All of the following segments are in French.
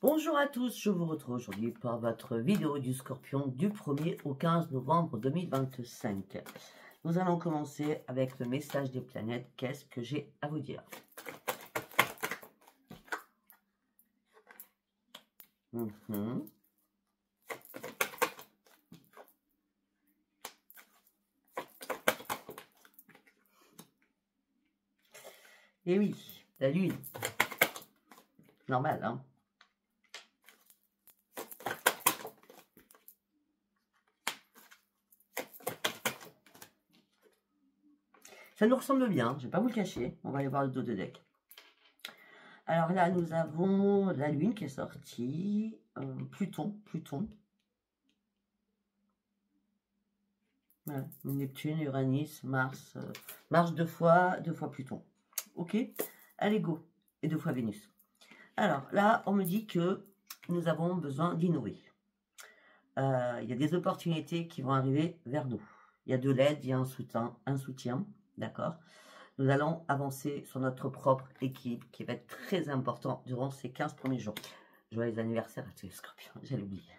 Bonjour à tous, je vous retrouve aujourd'hui pour votre vidéo du Scorpion du 1er au 15 novembre 2025. Nous allons commencer avec le message des planètes. Qu'est-ce que j'ai à vous dire? Et oui, la lune. Normal, hein? Ça nous ressemble bien, je ne vais pas vous le cacher. On va aller voir le dos de deck. Alors là, nous avons la lune qui est sortie. Pluton. Voilà. Neptune, Uranus, Mars. Mars deux fois Pluton. Ok? Allez, go. Et 2 fois Vénus. Alors là, on me dit que nous avons besoin d'innover. Il y a des opportunités qui vont arriver vers nous. Il y a de l'aide, il y a un soutien, d'accord? Nous allons avancer sur notre propre équipe qui va être très important durant ces 15 premiers jours. Joyeux anniversaire à tous les scorpions, j'allais oublier.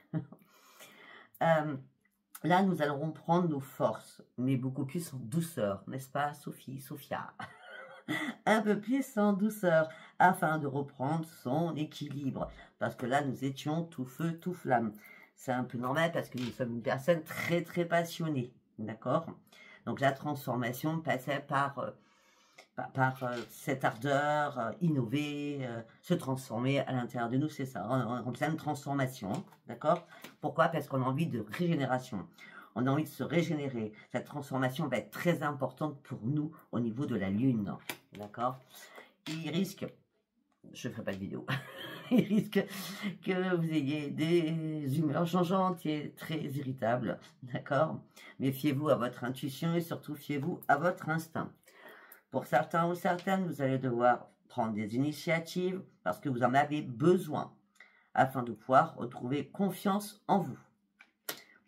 Là, nous allons prendre nos forces, mais beaucoup plus en douceur, n'est-ce pas, Sophia? Un peu plus en douceur, afin de reprendre son équilibre. Parce que là, nous étions tout feu, tout flamme. C'est un peu normal parce que nous sommes une personne très, très passionnée. D'accord? Donc, la transformation passait par cette ardeur, innover, se transformer à l'intérieur de nous. C'est ça, en pleine transformation. D'accord? Pourquoi? Parce qu'on a envie de régénération. On a envie de se régénérer. Cette transformation va être très importante pour nous au niveau de la lune. D'accord? Il risque, je ne ferai pas de vidéo, il risque que vous ayez des humeurs changeantes et très irritables. D'accord? Méfiez-vous à votre intuition et surtout fiez-vous à votre instinct. Pour certains ou certaines, vous allez devoir prendre des initiatives parce que vous en avez besoin afin de pouvoir retrouver confiance en vous.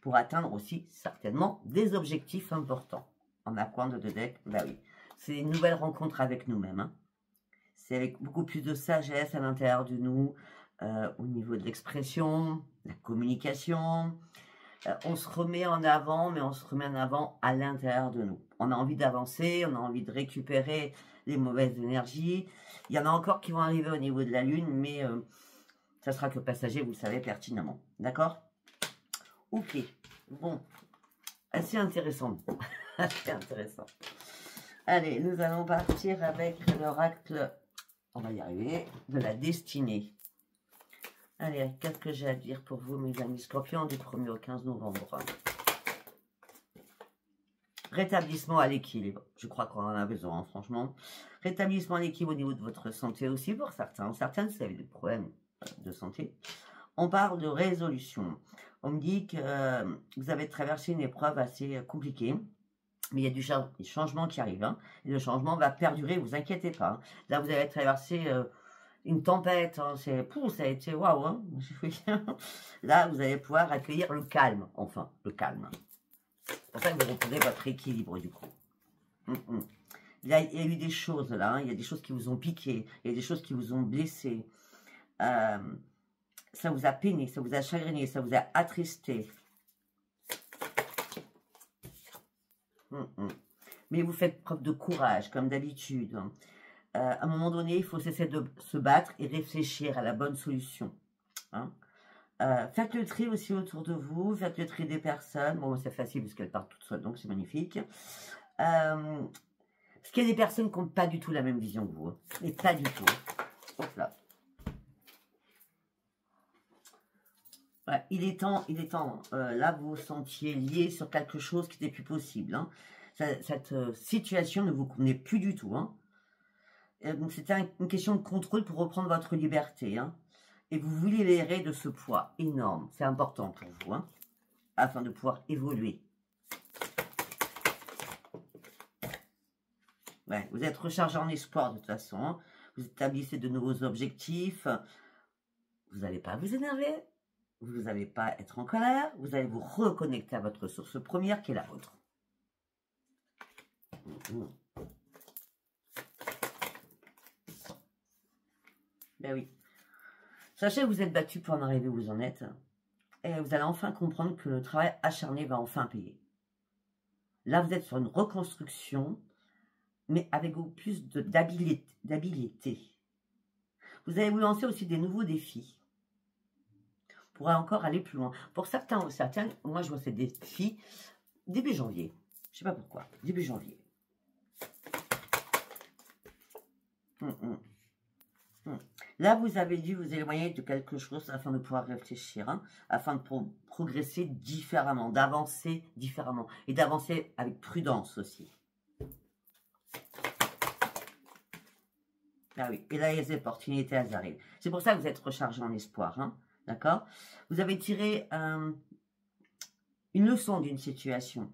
Pour atteindre aussi certainement des objectifs importants. En aquant de deck, bah oui, c'est une nouvelle rencontre avec nous-mêmes. Hein. C'est avec beaucoup plus de sagesse à l'intérieur de nous, au niveau de l'expression, la communication. On se remet en avant, mais on se remet en avant à l'intérieur de nous. On a envie d'avancer, on a envie de récupérer les mauvaises énergies. Il y en a encore qui vont arriver au niveau de la lune, mais ça sera que passager, vous le savez pertinemment. D'accord? Ok, bon, assez intéressant, assez intéressant. Allez, nous allons partir avec l'oracle, on va y arriver, de la destinée. Allez, qu'est-ce que j'ai à dire pour vous, mes amis scorpions, du 1er au 15 novembre? Rétablissement à l'équilibre, je crois qu'on en a besoin, hein, franchement. Rétablissement à l'équilibre au niveau de votre santé aussi, pour certains. Certaines, vous avez des problèmes de santé. On parle de résolution. On me dit que vous avez traversé une épreuve assez compliquée, mais il y a du changement qui arrive. Hein, et le changement va perdurer, ne vous inquiétez pas. Hein. Là, vous avez traversé une tempête. Hein, ça a été waouh. Hein, là, vous allez pouvoir accueillir le calme. Enfin, le calme. C'est pour ça que vous reprenez votre équilibre, du coup. Il y a eu des choses, là. Hein, il y a des choses qui vous ont piqué. Il y a des choses qui vous ont blessé. Ça vous a peiné, ça vous a chagriné, ça vous a attristé. Mais vous faites preuve de courage, comme d'habitude. À un moment donné, il faut cesser de se battre et réfléchir à la bonne solution. Hein. Faites le tri aussi autour de vous, faites le tri des personnes. Bon, c'est facile parce qu'elles partent toutes seules, donc c'est magnifique. Parce qu'il y a des personnes qui n'ont pas du tout la même vision que vous. Hein. Mais pas du tout. Hop là. Ouais, il est temps, là vous vous sentiez lié sur quelque chose qui n'était plus possible. Hein. Cette situation ne vous convenait plus du tout. Hein. Donc c'était une question de contrôle pour reprendre votre liberté. Hein. Et vous vous libérez de ce poids énorme. C'est important pour vous, hein, afin de pouvoir évoluer. Ouais, vous êtes rechargé en espoir de toute façon. Hein. Vous établissez de nouveaux objectifs. Vous n'allez pas vous énerver. Vous n'allez pas être en colère, vous allez vous reconnecter à votre source première qui est la vôtre. Ben oui. Sachez que vous êtes battu pour en arriver où vous en êtes. Et vous allez enfin comprendre que le travail acharné va enfin payer. Là, vous êtes sur une reconstruction, mais avec beaucoup plus d'habileté. Vous allez vous lancer aussi des nouveaux défis pour encore aller plus loin. Pour certains ou certaines, moi je vois ces défis début janvier. Je ne sais pas pourquoi. Début janvier. Là, vous avez dû vous éloigner de quelque chose afin de pouvoir réfléchir, hein, afin de progresser différemment, d'avancer différemment et d'avancer avec prudence aussi. Ah oui, et là, les opportunités, elles arrivent. C'est pour ça que vous êtes rechargé en espoir, hein, d'accord? Vous avez tiré une leçon d'une situation.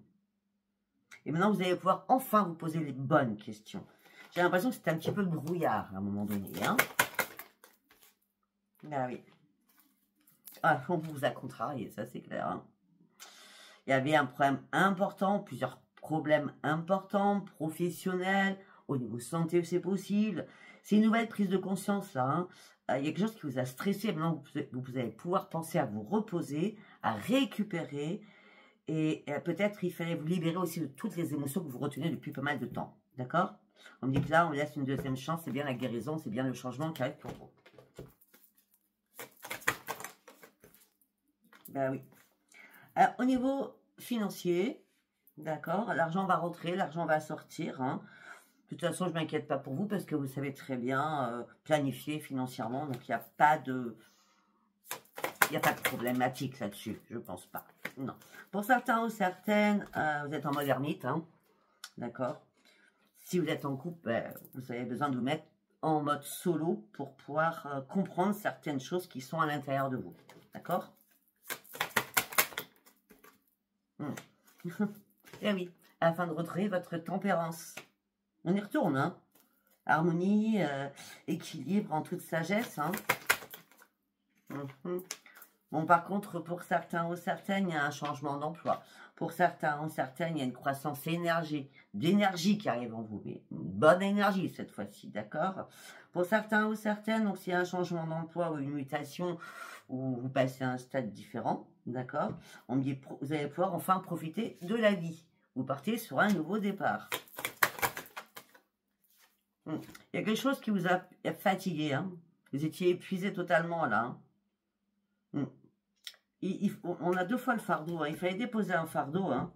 Et maintenant, vous allez pouvoir enfin vous poser les bonnes questions. J'ai l'impression que c'était un petit peu brouillard à un moment donné, hein? Ah oui. Ah, on vous a contrarié, ça c'est clair, hein? Il y avait un problème important, plusieurs problèmes importants, professionnels, au niveau santé c'est possible. C'est une nouvelle prise de conscience là, hein. Il y a quelque chose qui vous a stressé, maintenant vous allez pouvoir penser à vous reposer, à récupérer, et peut-être il fallait vous libérer aussi de toutes les émotions que vous retenez depuis pas mal de temps, d'accord? On me dit que là on laisse une deuxième chance, c'est bien la guérison, c'est bien le changement qui arrive pour vous. Ben oui. Alors, au niveau financier, d'accord, l'argent va rentrer, l'argent va sortir, hein. De toute façon, je ne m'inquiète pas pour vous parce que vous savez très bien planifier financièrement. Donc, il n'y a pas de problématique là-dessus. Je ne pense pas. Non. Pour certains ou certaines, vous êtes en mode ermite. Hein, d'accord. Si vous êtes en couple, vous avez besoin de vous mettre en mode solo pour pouvoir comprendre certaines choses qui sont à l'intérieur de vous. D'accord. Eh oui, afin de retrouver votre tempérance. On y retourne, hein. Harmonie, équilibre en toute sagesse, hein. Bon, par contre, pour certains ou certaines, il y a un changement d'emploi. Pour certains ou certaines, il y a une croissance d'énergie qui arrive en vous. Mais une bonne énergie cette fois-ci, d'accord? Pour certains ou certaines, donc s'il y a un changement d'emploi ou une mutation, ou vous passez à un stade différent, d'accord? Vous allez pouvoir enfin profiter de la vie. Vous partez sur un nouveau départ. Il y a quelque chose qui vous a fatigué, hein? Vous étiez épuisé totalement là, hein? On a deux fois le fardeau, hein. Il fallait déposer un fardeau, hein.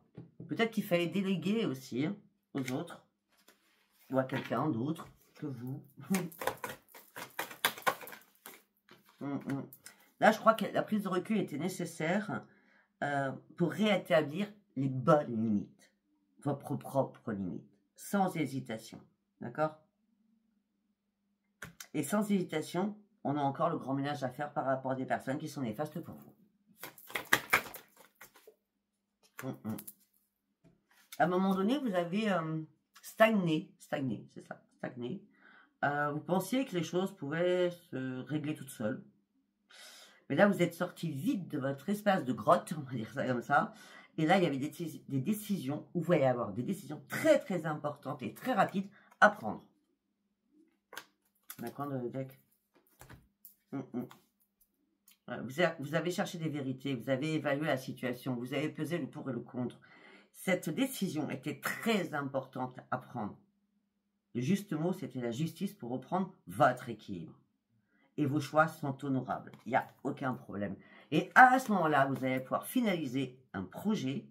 Peut-être qu'il fallait déléguer aussi, hein, aux autres, ou à quelqu'un d'autre que vous. Là, je crois que la prise de recul était nécessaire pour rétablir les bonnes limites, vos propres limites, sans hésitation, d'accord? Et sans hésitation, on a encore le grand ménage à faire par rapport à des personnes qui sont néfastes pour vous. À un moment donné, vous avez stagné, c'est ça, stagné. Vous pensiez que les choses pouvaient se régler toutes seules. Mais là, vous êtes sorti vite de votre espace de grotte, on va dire ça comme ça. Et là, il y avait des décisions, où vous allez avoir des décisions très très importantes et très rapides à prendre. D'accord, le deck. Vous avez cherché des vérités, vous avez évalué la situation, vous avez pesé le pour et le contre. Cette décision était très importante à prendre. Le juste mot, c'était la justice pour reprendre votre équilibre. Et vos choix sont honorables. Il n'y a aucun problème. Et à ce moment-là, vous allez pouvoir finaliser un projet.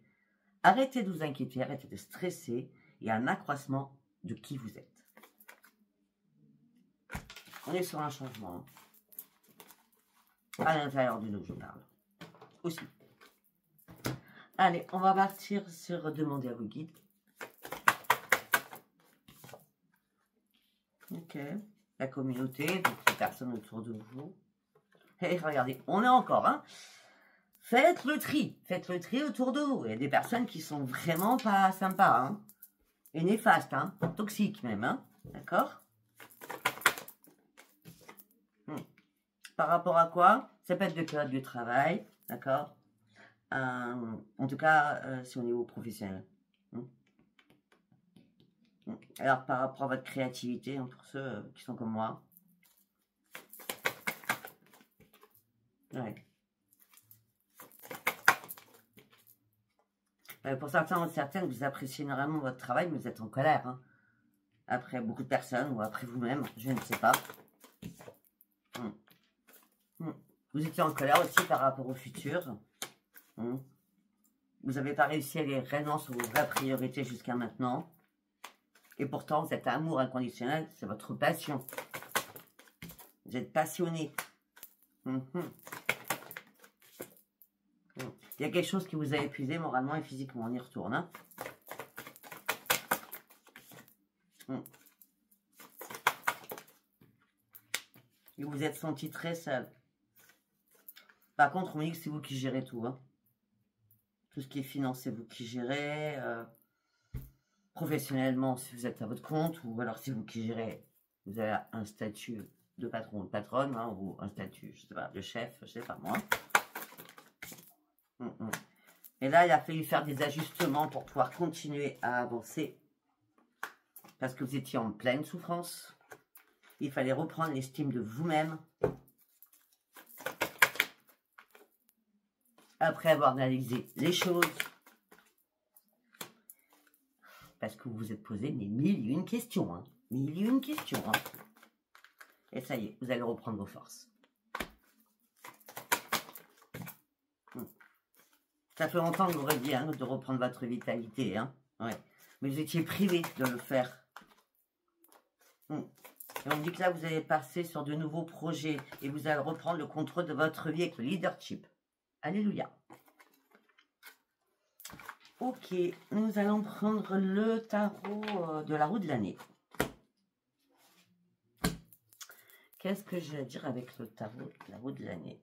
Arrêtez de vous inquiéter, arrêtez de stresser. Il y a un accroissement de qui vous êtes. On est sur un changement. À l'intérieur de nous, je parle. Aussi. Allez, on va partir sur demander à vos guides. Ok. La communauté, toutes les personnes autour de vous. Et regardez, on est encore, hein. Faites le tri autour de vous. Il y a des personnes qui sont vraiment pas sympas, hein. Et néfastes, hein. Toxiques même, hein. D'accord. Par rapport à quoi? Ça peut être de période de travail, d'accord. En tout cas, si on est au niveau professionnel. Alors, par rapport à votre créativité, hein, pour ceux qui sont comme moi. Ouais. Pour certains ou certaines, vous appréciez énormément votre travail, mais vous êtes en colère. Hein. Après beaucoup de personnes ou après vous-même, je ne sais pas. Vous étiez en colère aussi par rapport au futur. Vous n'avez pas réussi à aller réellement sur vos vraies priorités jusqu'à maintenant. Et pourtant, vous êtes amour inconditionnel, c'est votre passion. Vous êtes passionné. Il y a quelque chose qui vous a épuisé moralement et physiquement. On y retourne. Hein. Et vous êtes senti très seul. Par contre, on me dit que c'est vous qui gérez tout. Hein. Tout ce qui est finance, c'est vous qui gérez. Professionnellement, si vous êtes à votre compte, ou alors c'est vous qui gérez. Vous avez un statut de patron ou de patronne, hein, ou un statut, je sais pas, de chef, je sais pas moi. Et là, il a fallu faire des ajustements pour pouvoir continuer à avancer. Parce que vous étiez en pleine souffrance. Il fallait reprendre l'estime de vous-même. Après avoir analysé les choses. Parce que vous vous êtes posé mais mille et une questions. Hein. Mille et une questions. Hein. Et ça y est, vous allez reprendre vos forces. Ça fait longtemps que vous auriez dit hein, de reprendre votre vitalité. Hein. Ouais. Mais vous étiez privé de le faire. Et on dit que là, vous allez passer sur de nouveaux projets. Et vous allez reprendre le contrôle de votre vie avec le leadership. Alléluia. Ok, nous allons prendre le tarot de la roue de l'année. Qu'est-ce que j'ai à dire avec le tarot de la roue de l'année?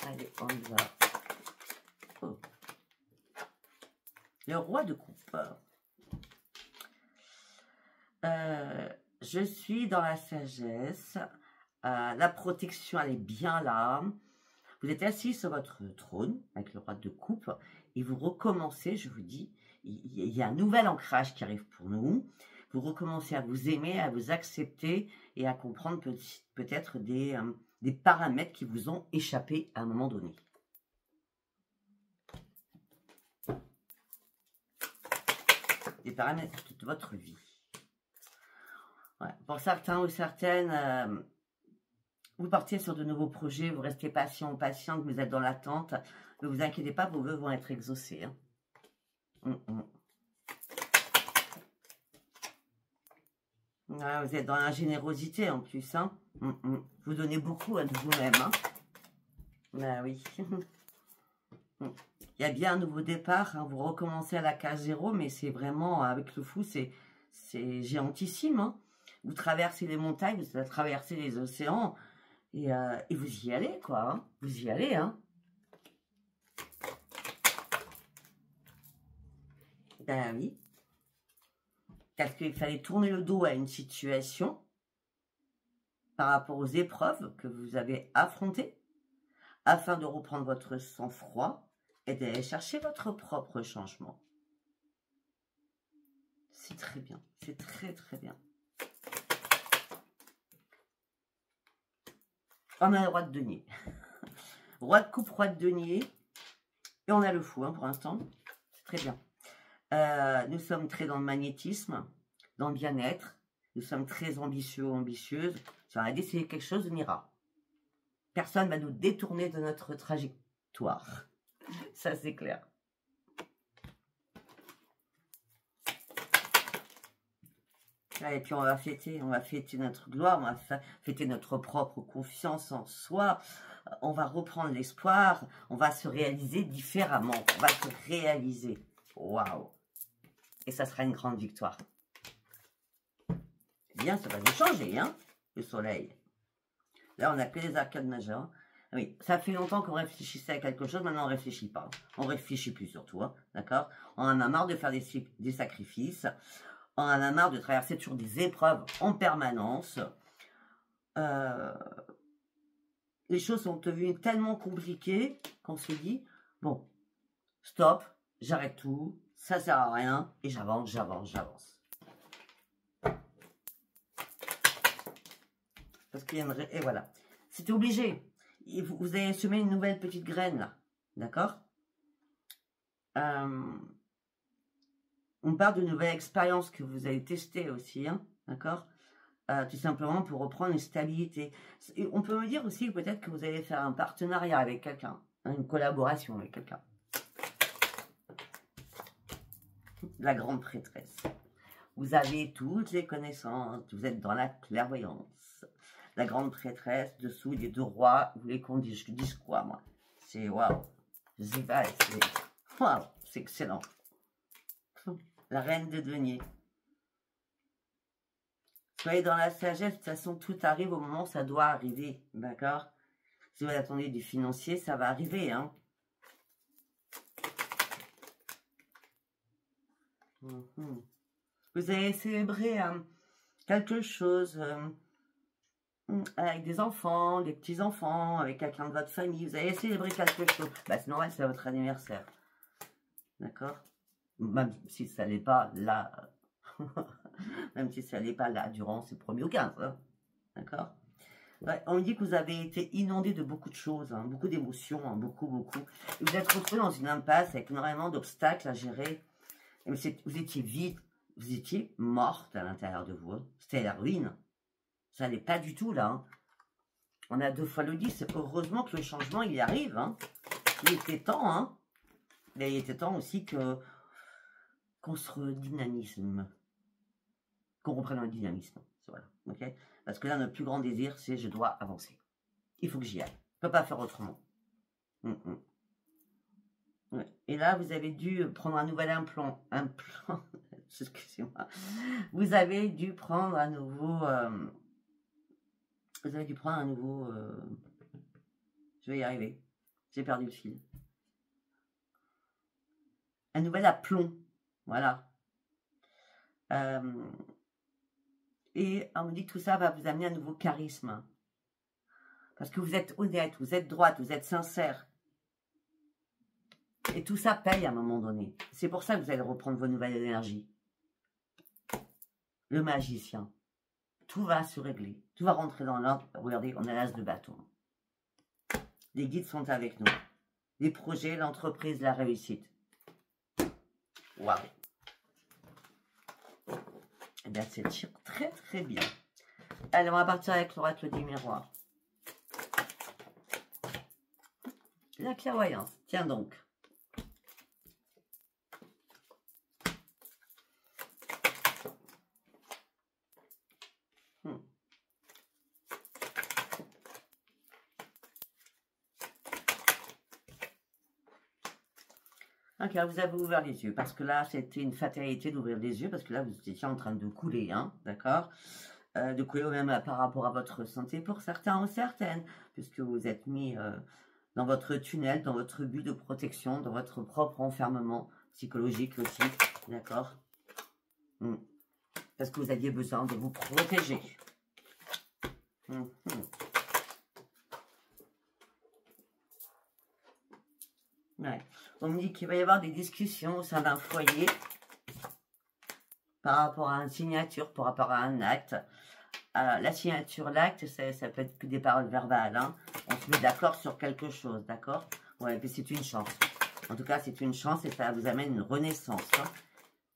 Allez, on y va. Oh. Le roi de coupe. Je suis dans la sagesse. La protection, elle est bien là. Vous êtes assis sur votre trône avec le roi de coupe et vous recommencez, je vous dis, il y a un nouvel ancrage qui arrive pour nous. Vous recommencez à vous aimer, à vous accepter et à comprendre peut-être des paramètres qui vous ont échappé à un moment donné. Des paramètres de votre vie. Ouais. Pour certains ou certaines, vous partez sur de nouveaux projets, vous restez patient ou patiente, vous êtes dans l'attente. Ne vous inquiétez pas, vos vœux vont être exaucés. Hein. Ouais, vous êtes dans la générosité en plus. Hein. Vous donnez beaucoup à vous-même. Hein. Ben oui. Il y a bien un nouveau départ. Hein. Vous recommencez à la case 0, mais c'est vraiment, avec le fou, c'est géantissime. Hein. Vous traversez les montagnes, vous traversez les océans. Et vous y allez, quoi. Hein. Vous y allez, hein. Ben oui. Parce qu'il fallait tourner le dos à une situation par rapport aux épreuves que vous avez affrontées afin de reprendre votre sang-froid et d'aller chercher votre propre changement. C'est très bien. C'est très, très bien. On a le roi de denier. Roi de coupe, roi de denier. Et on a le fou, hein, pour l'instant. C'est très bien. Nous sommes très dans le magnétisme, dans le bien-être. Nous sommes très ambitieux ou ambitieuses. Si on a décidé quelque chose, on ira. Personne ne va nous détourner de notre trajectoire. Ça, c'est clair. Et puis on va fêter notre gloire, on va fêter notre propre confiance en soi, on va reprendre l'espoir, on va se réaliser différemment, on va se réaliser. Waouh! Et ça sera une grande victoire. Eh bien, ça va nous changer, hein, le soleil. Là, on n'a que les arcades majeures. Oui, ça fait longtemps qu'on réfléchissait à quelque chose, maintenant on ne réfléchit pas. On réfléchit plus surtout, hein, d'accord? On en a marre de faire des sacrifices. On en a marre de traverser toujours des épreuves en permanence. Les choses sont devenues tellement compliquées qu'on se dit, bon, stop, j'arrête tout, ça sert à rien, et j'avance, j'avance, j'avance. Parce qu'il y a une... Et voilà. C'était obligé. Et vous avez semé une nouvelle petite graine, là. D'accord? On parle de nouvelles expériences que vous avez testées aussi, hein, d'accord? Tout simplement pour reprendre une stabilité. Et on peut me dire aussi peut-être que vous allez faire un partenariat avec quelqu'un, hein, une collaboration avec quelqu'un. La grande prêtresse. Vous avez toutes les connaissances, vous êtes dans la clairvoyance. La grande prêtresse, dessous les deux rois, vous voulez qu'on dise quoi, moi? C'est waouh, je sais pas, c'est waouh, c'est excellent. La reine de denier. Soyez dans la sagesse, de toute façon, tout arrive au moment où ça doit arriver, d'accord? Si vous attendez du financier, ça va arriver, hein. Vous allez célébrer quelque chose avec des enfants, des petits-enfants, avec quelqu'un de votre famille. Vous allez célébrer quelque chose. Bah, c'est normal, c'est votre anniversaire. D'accord? Même si ça n'est pas là, même si ça n'est pas là durant ces premiers ou 15, hein. D'accord? Ouais, on me dit que vous avez été inondé de beaucoup de choses, hein, beaucoup d'émotions, hein, beaucoup. Et vous êtes retrouvé dans une impasse avec énormément d'obstacles à gérer. Et vous étiez vide, vous étiez morte à l'intérieur de vous. Hein. C'était la ruine. Ça n'allait pas du tout là. Hein. On a 2 fois le 10. Heureusement que le changement il arrive. Hein. Il était temps. Hein. Mais il était temps aussi qu'on se redynamisme. Qu'on reprenne le dynamisme. Voilà. Okay, parce que là, notre plus grand désir, c'est je dois avancer. Il faut que j'y aille. Je ne peux pas faire autrement. Ouais. Et là, vous avez dû prendre un nouvel implant. Excusez-moi. Vous avez dû prendre un nouveau... vous avez dû prendre un nouveau... je vais y arriver. J'ai perdu le fil. Un nouvel aplomb. Voilà. Et on me dit que tout ça va vous amener un nouveau charisme. Parce que vous êtes honnête, vous êtes droite, vous êtes sincère. Et tout ça paye à un moment donné. C'est pour ça que vous allez reprendre vos nouvelles énergies. Le magicien. Tout va se régler. Tout va rentrer dans l'ordre. Regardez, on a l'as de bâton. Les guides sont avec nous. Les projets, l'entreprise, la réussite. Waouh. Eh bien, c'est très très bien. Allez, on va partir avec l'oracle du miroir. La clairvoyance. Tiens donc. Ok, vous avez ouvert les yeux, parce que là, c'était une fatalité d'ouvrir les yeux, parce que là, vous étiez en train de couler, hein, d'accord? De couler même par rapport à votre santé pour certains ou certaines, puisque vous êtes mis dans votre tunnel, dans votre but de protection, dans votre propre enfermement psychologique aussi, d'accord? Parce que vous aviez besoin de vous protéger. Ouais. On me dit qu'il va y avoir des discussions au sein d'un foyer par rapport à une signature, par rapport à un acte. La signature, l'acte, ça peut être que des paroles verbales. Hein. On se met d'accord sur quelque chose, d'accord? Ouais, puis c'est une chance. En tout cas, c'est une chance et ça vous amène une renaissance.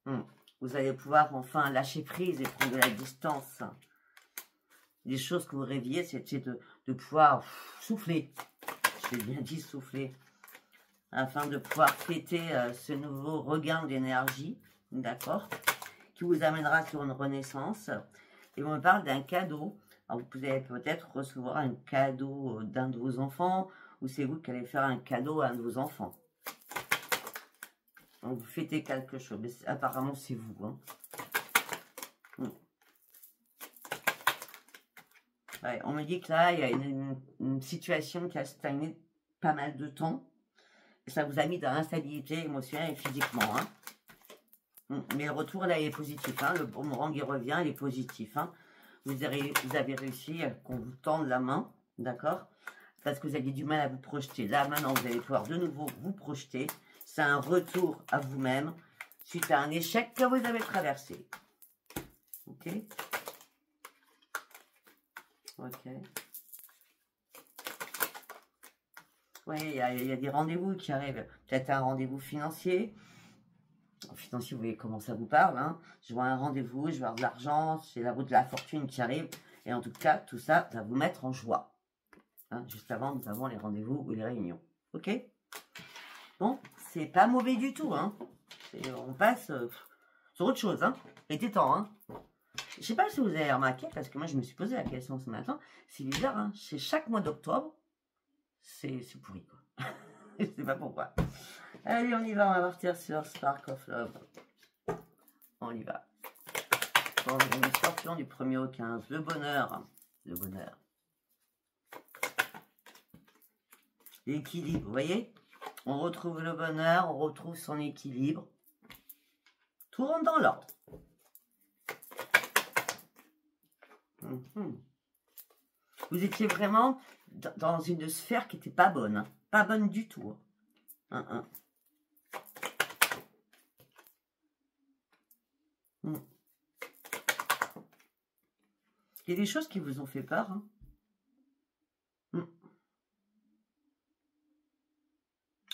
Hein. Vous allez pouvoir enfin lâcher prise et prendre de la distance. Les choses que vous rêviez, c'était de pouvoir souffler. J'ai bien dit souffler. Afin de pouvoir fêter ce nouveau regain d'énergie, d'accord, qui vous amènera sur une renaissance. Et on me parle d'un cadeau. Alors, vous allez peut-être recevoir un cadeau d'un de vos enfants, ou c'est vous qui allez faire un cadeau à un de vos enfants. Donc, vous fêtez quelque chose, mais apparemment, c'est vous. Hein. Ouais, on me dit que là, il y a une situation qui a stagné pas mal de temps. Ça vous a mis dans l'instabilité émotionnelle et physiquement. Hein. Mais le retour, là, il est positif. Hein. Le boomerang, il revient, il est positif. Hein. Vous avez réussi qu'on vous tende la main, d'accord? Parce que vous aviez du mal à vous projeter. Là, maintenant, vous allez pouvoir de nouveau vous projeter. C'est un retour à vous-même suite à un échec que vous avez traversé. Ok? Ok. Oui, il y a des rendez-vous qui arrivent. Peut-être un rendez-vous financier. Financier, vous voyez comment ça vous parle. Hein. Je vois un rendez-vous, je vois de l'argent, c'est la roue de la fortune qui arrive. Et en tout cas, tout ça va vous mettre en joie. Hein, juste avant, nous avons les rendez-vous ou les réunions. Ok? Bon, c'est pas mauvais du tout. Hein. On passe sur autre chose. Hein. Il était temps. Hein. Je sais pas si vous avez remarqué, parce que moi, je me suis posé la question ce matin. C'est bizarre, hein. C'est chaque mois d'octobre. C'est pourri, quoi. Je sais pas pourquoi. Allez, on y va. On va partir sur Spark of Love. On y va. Bon, les scorpions du 1er au 15. Le bonheur. Le bonheur. L'équilibre, vous voyez? On retrouve le bonheur, on retrouve son équilibre. Tout rentre dans l'ordre. Vous étiez vraiment dans une sphère qui n'était pas bonne. Hein. Pas bonne du tout. Hein. Il y a des choses qui vous ont fait peur. Hein.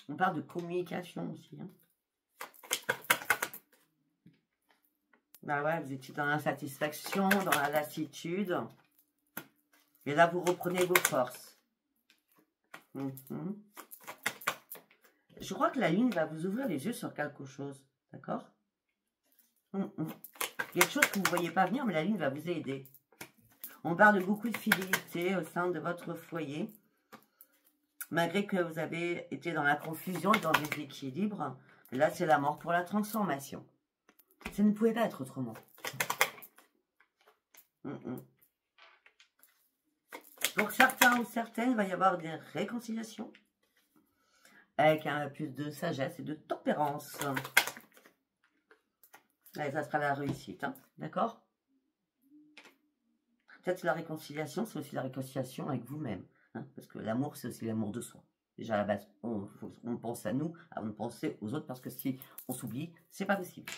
On parle de communication aussi. Hein. Bah ouais, vous étiez dans l'insatisfaction, dans la lassitude. Et là, vous reprenez vos forces. Je crois que la lune va vous ouvrir les yeux sur quelque chose. D'accord? Il y a quelque chose que vous ne voyez pas venir, mais la lune va vous aider. On parle de beaucoup de fidélité au sein de votre foyer. Malgré que vous avez été dans la confusion et dans le déséquilibre, là, c'est la mort pour la transformation. Ça ne pouvait pas être autrement. Pour certains ou certaines, il va y avoir des réconciliations avec un peu plus de sagesse et de tempérance. Allez, ça sera la réussite, hein, d'accord? Peut-être la réconciliation, c'est aussi la réconciliation avec vous-même. Hein, parce que l'amour, c'est aussi l'amour de soi. Déjà, à la base, on pense à nous avant de penser aux autres, parce que si on s'oublie, c'est pas possible.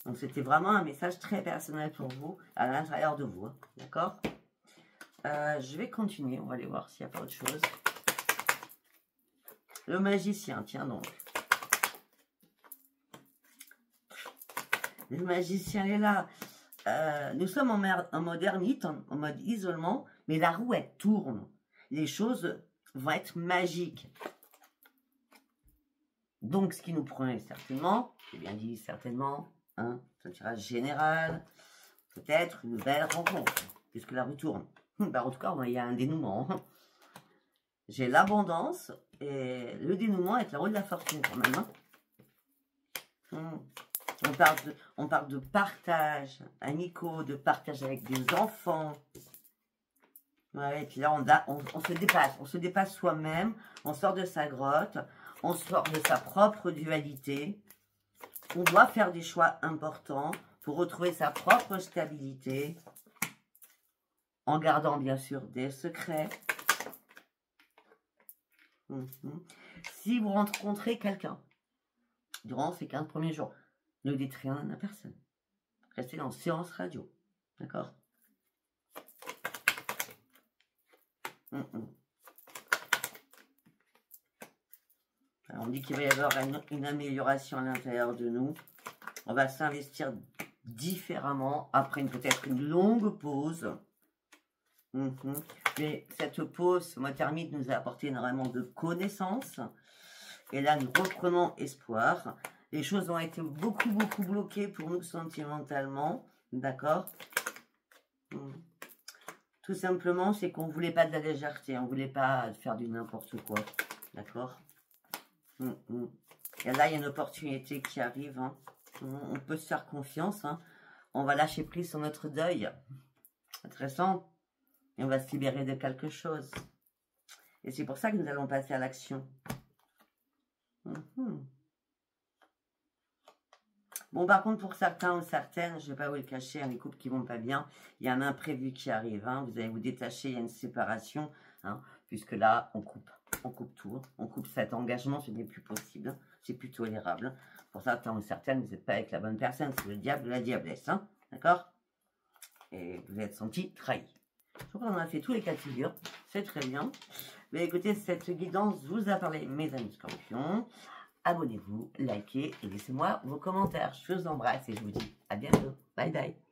Donc, c'était vraiment un message très personnel pour vous, à l'intérieur de vous. Hein, d'accord? Je vais continuer, on va aller voir s'il n'y a pas autre chose. Le magicien, tiens donc. Le magicien est là. Nous sommes en mode ermite, en mode isolement, mais la roue, elle tourne. Les choses vont être magiques. Donc, ce qui nous prend certainement, j'ai bien dit certainement, hein, un tirage général, peut-être une belle rencontre, puisque la roue tourne. Bah, en tout cas, il y a un dénouement. J'ai l'abondance et le dénouement avec la roue de la fortune quand même. Hein. On parle de partage amicaux, de partage avec des enfants. Ouais, et puis là, on se dépasse soi-même, on sort de sa grotte, on sort de sa propre dualité. On doit faire des choix importants pour retrouver sa propre stabilité, en gardant bien sûr des secrets. Si vous rencontrez quelqu'un durant ces 15 premiers jours, ne dites rien à personne. Restez en séance radio. D'accord? Alors, on dit qu'il va y avoir une amélioration à l'intérieur de nous. On va s'investir différemment après peut-être une longue pause. Mais cette pause, ce mois termite, nous a apporté énormément de connaissances. Et là, nous reprenons espoir. Les choses ont été beaucoup bloquées pour nous sentimentalement. D'accord? Tout simplement, c'est qu'on ne voulait pas de la légèreté. On ne voulait pas faire du n'importe quoi. D'accord? Et là, il y a une opportunité qui arrive. Hein. On peut se faire confiance. Hein. On va lâcher prise sur notre deuil. Intéressant. Et on va se libérer de quelque chose. Et c'est pour ça que nous allons passer à l'action. Bon, par contre, pour certains ou certaines, je ne vais pas vous le cacher, les couples qui vont pas bien, il y a un imprévu qui arrive. Hein. Vous allez vous détacher, il y a une séparation. Hein, puisque là, on coupe tout. On coupe cet engagement, ce n'est plus possible. C'est plus tolérable. Pour certains ou certaines, vous n'êtes pas avec la bonne personne. C'est le diable ou la diablesse. Hein, d'accord? Et vous êtes senti trahi. Je crois qu'on a fait tous les cas de figure. C'est très bien. Mais écoutez, cette guidance vous a parlé, mes amis scorpions. Abonnez-vous, likez et laissez-moi vos commentaires. Je vous embrasse et je vous dis à bientôt. Bye bye.